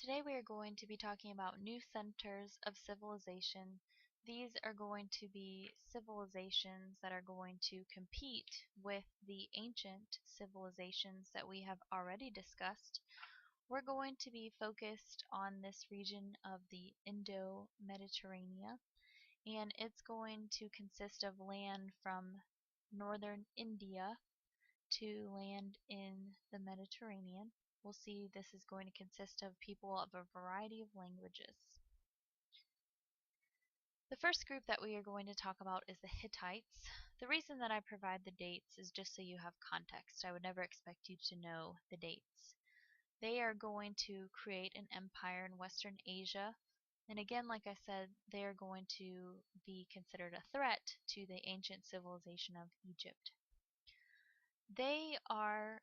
Today we are going to be talking about new centers of civilization. These are going to be civilizations that are going to compete with the ancient civilizations that we have already discussed. We're going to be focused on this region of the Indo-Mediterranean, and it's going to consist of land from northern India to land in the Mediterranean. We'll see this is going to consist of people of a variety of languages. The first group that we are going to talk about is the Hittites. The reason that I provide the dates is just so you have context. I would never expect you to know the dates. They are going to create an empire in Western Asia. And again, like I said, they are going to be considered a threat to the ancient civilization of Egypt. They are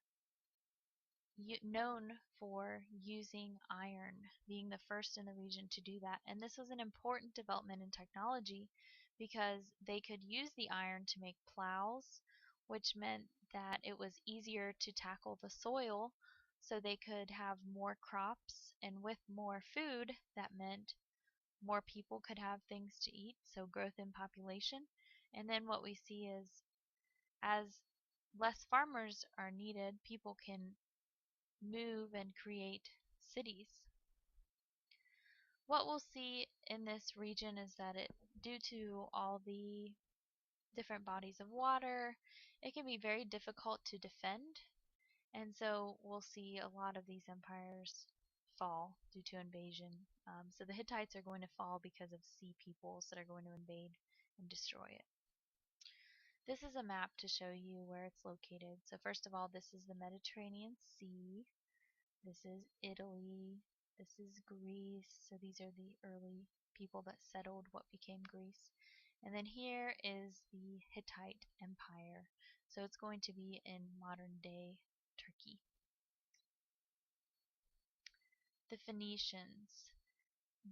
known for using iron, being the first in the region to do that. And this was an important development in technology because they could use the iron to make plows, which meant that it was easier to tackle the soil so they could have more crops. And with more food, that meant more people could have things to eat, so growth in population. And then what we see is as less farmers are needed, people can move and create cities. What we'll see in this region is that due to all the different bodies of water, it can be very difficult to defend, and so we'll see a lot of these empires fall due to invasion. So the Hittites are going to fall because of sea peoples that are going to invade and destroy it. This is a map to show you where it's located. So first of all, this is the Mediterranean Sea. This is Italy. This is Greece. So these are the early people that settled what became Greece. And then here is the Hittite Empire. So it's going to be in modern day Turkey. The Phoenicians.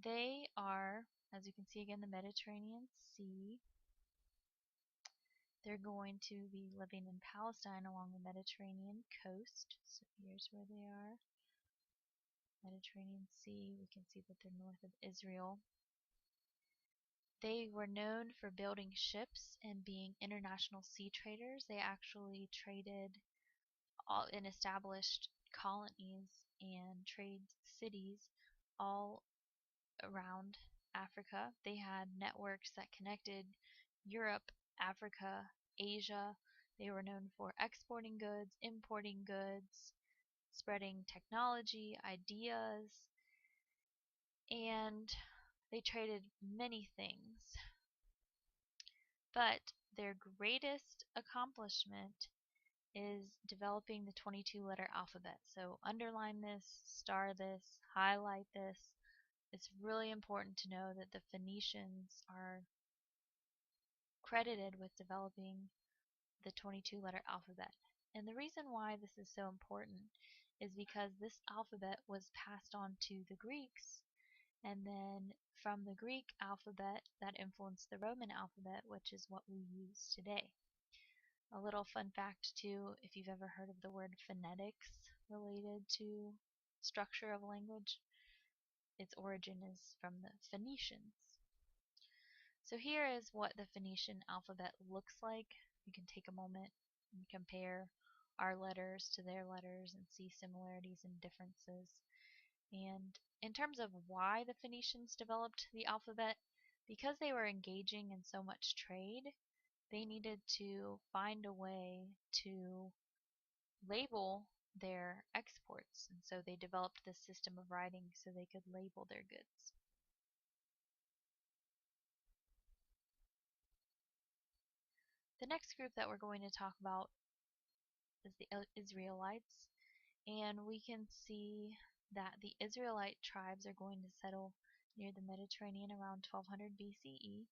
They are, as you can see again, the Mediterranean Sea. They're going to be living in Palestine along the Mediterranean coast. So here's where they are. Mediterranean Sea. We can see that they're north of Israel. They were known for building ships and being international sea traders. They actually traded and established colonies and trade cities all around Africa. They had networks that connected Europe, Africa, Asia. They were known for exporting goods, importing goods, spreading technology, ideas, and they traded many things. But their greatest accomplishment is developing the 22-letter alphabet. So underline this, star this, highlight this. It's really important to know that the Phoenicians are credited with developing the 22-letter alphabet. And the reason why this is so important is because this alphabet was passed on to the Greeks, and then from the Greek alphabet that influenced the Roman alphabet, which is what we use today. A little fun fact too, if you've ever heard of the word phonetics related to structure of language, its origin is from the Phoenicians. So here is what the Phoenician alphabet looks like. You can take a moment and compare our letters to their letters and see similarities and differences. And in terms of why the Phoenicians developed the alphabet, because they were engaging in so much trade, they needed to find a way to label their exports. And so they developed this system of writing so they could label their goods. The next group that we're going to talk about is the Israelites, and we can see that the Israelite tribes are going to settle near the Mediterranean around 1200 BCE.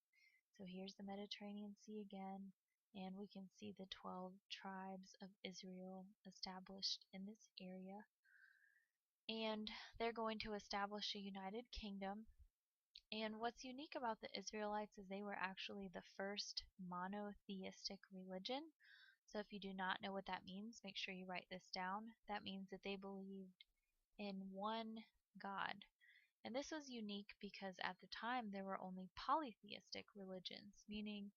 So here's the Mediterranean Sea again, and we can see the 12 tribes of Israel established in this area. And they're going to establish a united kingdom. And what's unique about the Israelites is they were actually the first monotheistic religion. So if you do not know what that means, make sure you write this down. That means that they believed in one God. And this was unique because at the time there were only polytheistic religions, meaning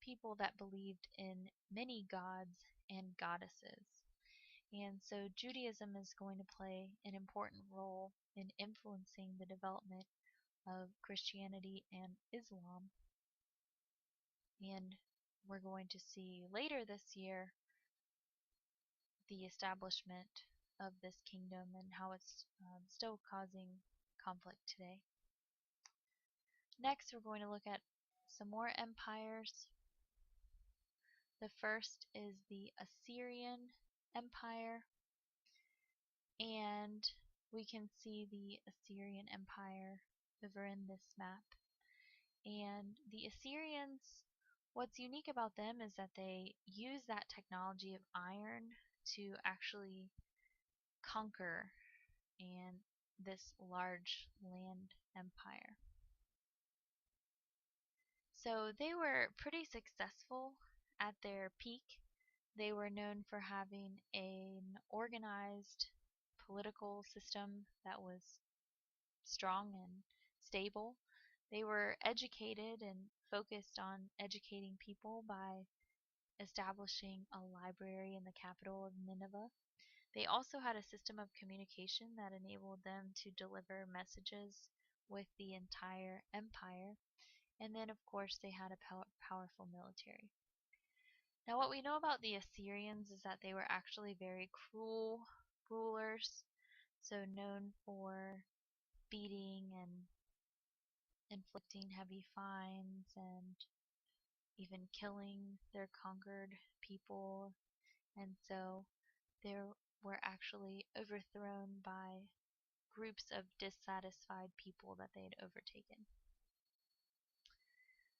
people that believed in many gods and goddesses. And so Judaism is going to play an important role in influencing the development of Christianity and Islam. And we're going to see later this year the establishment of this kingdom and how it's still causing conflict today. Next, we're going to look at some more empires. The first is the Assyrian Empire, and we can see the Assyrian Empire over in this map. And the Assyrians, what's unique about them is that they use that technology of iron to actually conquer and this large land empire. So they were pretty successful at their peak. They were known for having an organized political system that was strong and stable. They were educated and focused on educating people by establishing a library in the capital of Nineveh. They also had a system of communication that enabled them to deliver messages with the entire empire. And then, of course, they had a powerful military. Now, what we know about the Assyrians is that they were actually very cruel rulers, so known for beating and inflicting heavy fines and even killing their conquered people. And so they were actually overthrown by groups of dissatisfied people that they had overtaken.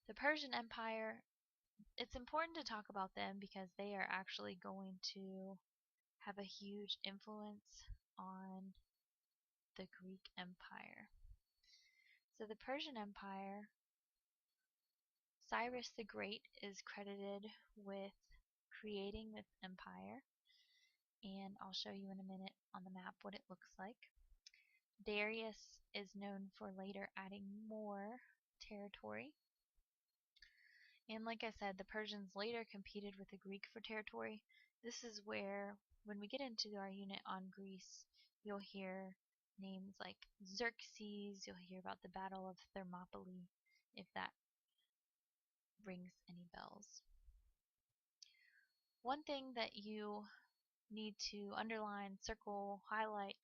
The Persian Empire, it's important to talk about them because they are actually going to have a huge influence on the Greek Empire. So the Persian Empire, Cyrus the Great is credited with creating this empire, and I'll show you in a minute on the map what it looks like. Darius is known for later adding more territory. And like I said, the Persians later competed with the Greek for territory. This is where, when we get into our unit on Greece, you'll hear names like Xerxes, you'll hear about the Battle of Thermopylae, if that rings any bells. One thing that you need to underline, circle, highlight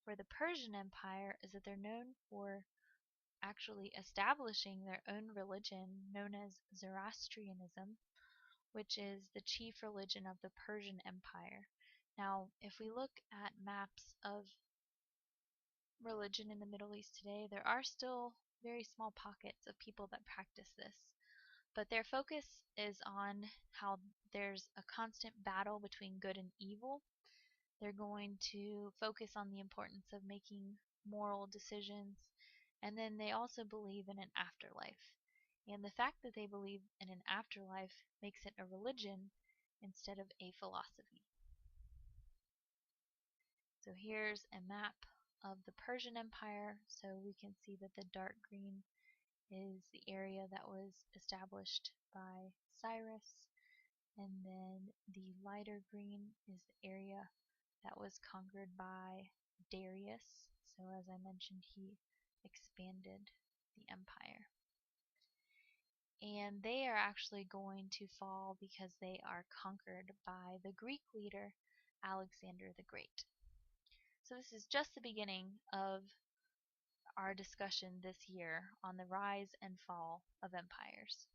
for the Persian Empire is that they're known for actually establishing their own religion known as Zoroastrianism, which is the chief religion of the Persian Empire. Now, if we look at maps of religion in the Middle East today, there are still very small pockets of people that practice this. But their focus is on how there's a constant battle between good and evil. They're going to focus on the importance of making moral decisions. And then they also believe in an afterlife. And the fact that they believe in an afterlife makes it a religion instead of a philosophy. So here's a map of the Persian Empire. So we can see that the dark green is the area that was established by Cyrus, and then the lighter green is the area that was conquered by Darius. So as I mentioned, he expanded the empire. And they are actually going to fall because they are conquered by the Greek leader Alexander the Great. So this is just the beginning of our discussion this year on the rise and fall of empires.